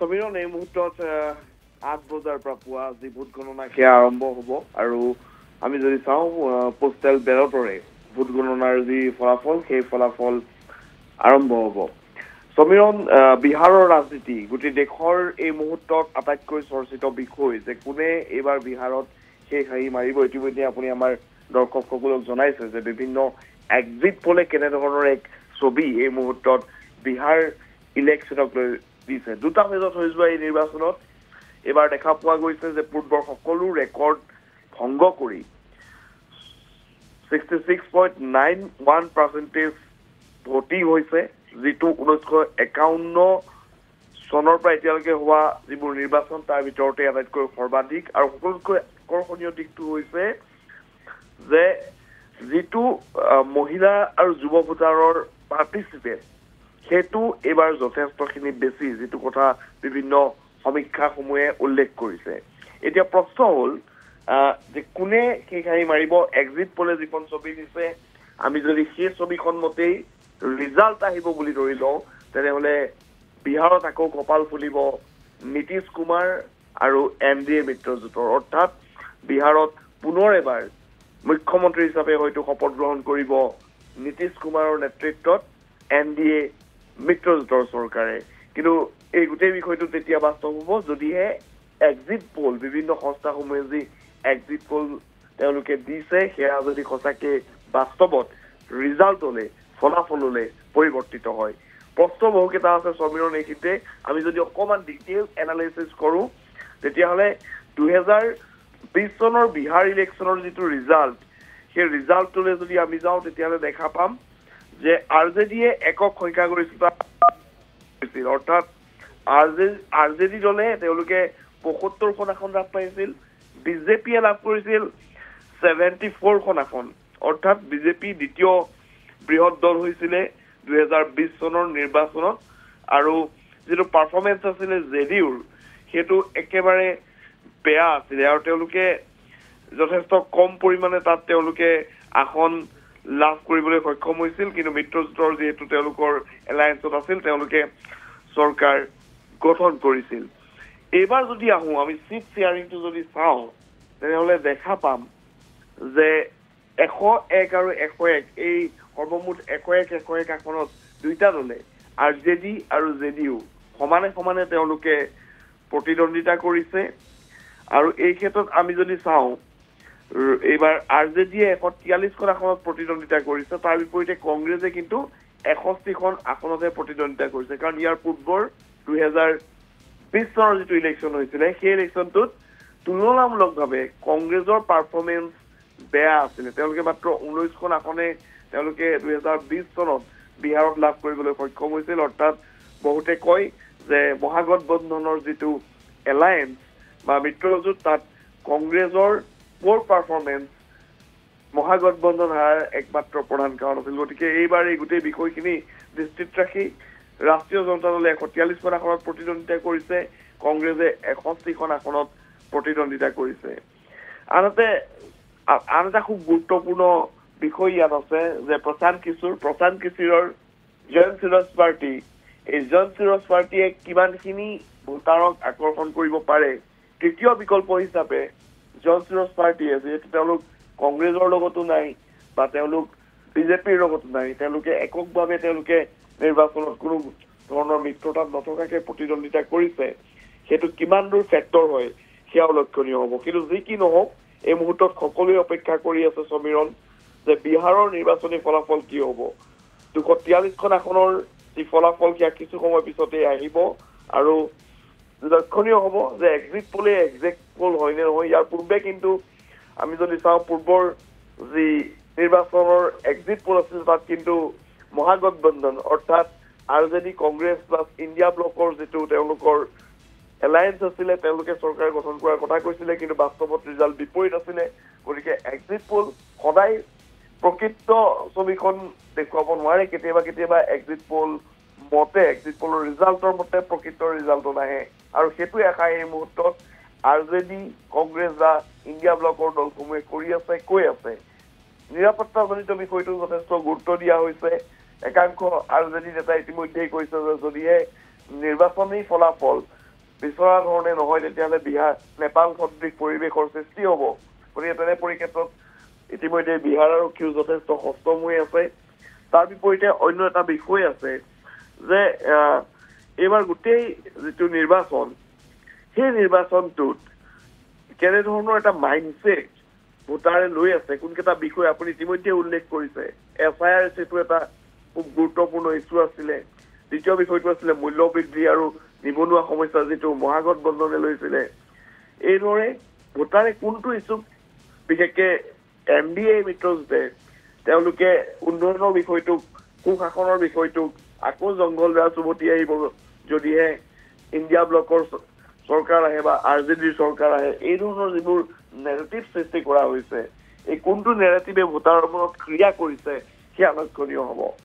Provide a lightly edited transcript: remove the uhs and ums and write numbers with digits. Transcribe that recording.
সমীৰণ এই মুহূৰ্তত 8 বজাৰ পৰা পুৱা যি ভোট গণনা সেয়া আৰম্ভ হ'ব আৰু আমি যদি চাওঁ পোষ্টেল বেলটৰে ভোট গণনাৰ যি ফলাফল সেই ফলাফল আৰম্ভ হ'ব সমীৰণ বিহাৰৰ ৰাজনীতি গোটেই দেশৰ এই মুহূৰ্তত আটাইতকৈ চৰ্চিত বিষয় যে কোনে এইবাৰ বিহাৰত সেই হাঁহি মাৰিব ইতিমধ্যে আপুনি আমাৰ দৰ্শকসকলক জনাইছে যে বিভিন্ন এক্সিট পোলে কেনেধৰণৰ এক ছবি এই মুহূৰ্তত বিহাৰ ইলেকশ্যনক লৈ দিছে দুটা ফেজত হৈ যোৱা এই নিৰ্বাচনত এবাৰ দেখা পোৱা গৈছে যে পূৰ্বৰ সকলো ৰেকৰ্ড ভংগ কৰি 66.91% ভোটিং হৈছে যিটো 1951 চনৰ পৰা এতিয়ালৈকে হোৱা যিবোৰ নিৰ্বাচন তাৰ ভিতৰতে আটাইতকৈ সৰ্বাধিক আৰু সকলোতকৈ আকৰ্ষণীয় দিশটো হৈছে যে যিটো মহিলা আৰু যুৱ ভোটাৰৰ পাৰ্টিচিপেট সেইটো এবাৰ যথেষ্টখিনি বেছি যিটো কথা বিভিন্ন সমীক্ষাসমূহে উল্লেখ কৰিছে এতিয়া প্ৰশ্ন হ'ল যে কোনে সেই খাই মাৰিব এক্সিট পোলে যিখন ছবি দিছে আমি যদি সেই ছবিখন মতেই ৰিজাল্ট আহিব বুলি ধৰি লওঁ তেনেহ'লে বিহাৰত আকৌ কপাল ফুলিব নীতিশ কুমাৰ আৰু এনডিএ মিত্ৰজোঁটৰ অৰ্থাৎ বিহাৰত পুনৰ এবাৰ মুখ্যমন্ত্ৰী হিচাপে হয়তো শপত গ্ৰহণ কৰিব নীতিশ কুমাৰৰ নেতৃত্বত এনডিএ মিত্ৰজোঁটৰ চৰকাৰে কিন্তু এই গোটেই বিষয়টো তেতিয়া বাস্তৱ হ'ব যদিহে এক্সিট পোল বিভিন্ন সংস্থাসমূহে যি এক্সিট পোল তেওঁলোকে দিছে সেয়া যদি সঁচাকৈ বাস্তৱত ৰিজাল্টলৈ ফলাফললৈ পৰিৱৰ্তিত হয় প্ৰশ্ন বহুকেইটা আছে সমীৰণ এইখিনিতে আমি যদি অকণমান ডিটেইল এনালাইচিছ কৰোঁ তেতিয়াহ'লে 2020 চনৰ বিহাৰ ইলেকশ্যনৰ যিটো ৰিজাল্ট সেই ৰিজাল্টটোলৈ যদি আমি যাওঁ তেতিয়াহ'লে দেখা পাম যে আৰজেডিয়ে একক সংখ্যাগৰিষ্ঠতা হৈছিল অৰ্থাৎ আৰজেডি দলে তেওঁলোকে ৭৫খন আসন লাভ পাইছিল বিজেপিয়ে লাভ কৰিছিল 74খন আসন অৰ্থাৎ বিজেপি দ্বিতীয় বৃহৎ দল হৈছিলে 2020 চনৰ নিৰ্বাচনত আৰু যিটো পাৰফৰ্মেন্স আছিলে জেডিউৰ সেইটো একেবাৰে বেয়া আছিলে আৰু তেওঁলোকে যথেষ্ট কম পৰিমাণে তাত তেওঁলোকে আসন লাভ কৰিবলৈ সক্ষম হৈছিল কিন্তু মিত্ৰজোঁটৰ যিহেতু তেওঁলোকৰ এলায়েন্সত আছিল তেওঁলোকে চৰকাৰ গঠন কৰিছিল এইবাৰ যদি আহোঁ আমি চিট শ্বেয়াৰিংটো যদি চাওঁ তেনেহ'লে দেখা পাম যে 101 আৰু 101 এই সৰ্বমুঠ 101 আসনত দুইটা দলে আৰজেডি আৰু জেডিইউ সমানে সমানে তেওঁলোকে প্ৰতিদ্বন্দ্বিতা কৰিছে আৰু এই ক্ষেত্ৰত আমি যদি চাওঁ এইবাৰ আৰজেডিয়ে 143খন আসনত প্ৰতিদ্বন্দ্বিতা কৰিছে তাৰ বিপৰীতে কংগ্ৰেছে কিন্তু 61খন আসনতহে প্ৰতিদ্বন্দ্বিতা কৰিছে কাৰণ ইয়াৰ পূৰ্বৰ 2020 চনৰ যিটো ইলেকশ্যন হৈছিলে সেই ইলেকশ্যনটোত তুলনামূলকভাৱে কংগ্ৰেছৰ পাৰফৰ্মেন্স বেয়া আছিলে তেওঁলোকে মাত্ৰ 19খন আসনে তেওঁলোকে 2020 চনত বিহাৰত লাভ কৰিবলৈ সক্ষম হৈছিল অৰ্থাৎ বহুতে কয় যে মহাগঠবন্ধনৰ যিটো এলায়েন্স বা মিত্ৰজোঁট তাত কংগ্ৰেছৰ পোৰ পাৰফৰ্মেন্স মহাগঠবন্ধন হাৰাৰ একমাত্ৰ প্ৰধান কাৰণ আছিল গতিকে এইবাৰ এই গোটেই বিষয়খিনি দৃষ্টিত ৰাখি ৰাষ্ট্ৰীয় জনতা দলে 143খন আসনত প্ৰতিদ্বন্দ্বিতা কৰিছে কংগ্ৰেছে 61খন আসনত প্ৰতিদ্বন্দ্বিতা কৰিছে আনহাতে আন এটা খুব গুৰুত্বপূৰ্ণ বিষয় ইয়াত আছে যে প্ৰশান্ত কিশোৰৰ জন চিৰজ পাৰ্টি এই জন চিৰজ পাৰ্টিয়ে কিমানখিনি ভোটাৰক আকৰ্ষণ কৰিব পাৰে তৃতীয় বিকল্প হিচাপে জন চিৰজ পাৰ্টিয়ে যিহেতু তেওঁলোক কংগ্ৰেছৰ লগতো নাই বা তেওঁলোক বিজেপিৰ লগতো নাই তেওঁলোকে এককভাৱে তেওঁলোকে নিৰ্বাচনত কোনো ধৰণৰ মিত্ৰতাত নথকাকে প্ৰতিদ্বন্দ্বিতা কৰিছে সেইটো কিমান দূৰ ফেক্টৰ হয় সেয়াও লক্ষণীয় হ'ব কিন্তু যি কি নহওক এই মুহূৰ্তত সকলোৱে অপেক্ষা কৰি আছে সমীৰণ যে বিহাৰৰ নিৰ্বাচনী ফলাফল কি হ'ব 243খন আসনৰ যি ফলাফল সেয়া কিছু সময় পিছতে আহিব আৰু লক্ষণীয় হ'ব যে এক্সিট পোলে এক্সেক্ট পোল হয় নে নহয় ইয়াৰ পূৰ্বে কিন্তু আমি যদি চাওঁ পূৰ্বৰ যি নিৰ্বাচনৰ এক্সিট পোল আছিল তাত কিন্তু মহাগঠবন্ধন অৰ্থাৎ আৰজেডি কংগ্ৰেছ প্লাছ ইণ্ডিয়া ব্লকৰ যিটো তেওঁলোকৰ এলায়েন্স আছিলে তেওঁলোকে চৰকাৰ গঠন কৰাৰ কথা কৈছিলে কিন্তু বাস্তৱত ৰিজাল্ট বিপৰীত আছিলে গতিকে এক্সিট পোল সদায় প্ৰকৃত ছবিখন দেখুৱাব নোৱাৰে কেতিয়াবা এক্সিট পোল ৰিজাল্টৰ মতে প্ৰকৃত ৰিজাল্ট নাহে আৰু সেইটোৱে আশা এই মুহূৰ্তত আৰজেডি কংগ্ৰেছ বা ইণ্ডিয়া ব্লকৰ দলসমূহে কৈ আছে নিৰাপত্তাজনিত বিষয়টো যথেষ্ট গুৰুত্ব দিয়া হৈছে একাংশ আৰজেডি নেতাই ইতিমধ্যেই কৈছে যে যদিহে নিৰ্বাচনী ফলাফল বিচৰা ধৰণে নহয় তেতিয়াহ'লে বিহাৰ নেপাল সদৃশ পৰিৱেশৰ সৃষ্টি হ'ব। গতিকে তেনে পৰিক্ষেত্ৰত ইতিমধ্যে বিহাৰ আৰক্ষীও যথেষ্ট সষ্টম হৈ আছে। তাৰ বিপৰীতে অন্য এটা বিষয় আছে যে এইবাৰ গোটেই যিটো নিৰ্বাচন সেই নিৰ্বাচনটোত কেনেধৰণৰ এটা মাইণ্ডছেট ভোটাৰে লৈ আছে কোনকেইটা বিষয় আপুনি ইতিমধ্যে উল্লেখ কৰিছে। SIR সেইটো এটা খুব গুৰুত্বপূৰ্ণ ইছ্যু আছিলে। দ্বিতীয় বিষয়টো আছিলে মূল্য বৃদ্ধি আৰু নিবনুৱা সমস্যা যিটো মহাগঠবন্ধনে লৈছিলে। এইদৰে ভোটাৰে কোনটো ইছ্যুক বিশেষকে NDA মিত্ৰজোঁটে তেওঁলোকে উন্নয়নৰ বিষয়টোক সুশাসনৰ বিষয়টোক আকৌ জংঘল ৰাজ উভতি আহিব যদিহে ইণ্ডিয়া ব্লকৰ চৰকাৰ আহে বা RJDৰ চৰকাৰ আহে। এই ধৰণৰ যিবোৰ নেৰেটিভ সৃষ্টি কৰা হৈছে এই কোনটো নেৰেটিভে ভোটাৰৰ মনত ক্ৰিয়া কৰিছে সেয়া লক্ষণীয় হ'ব।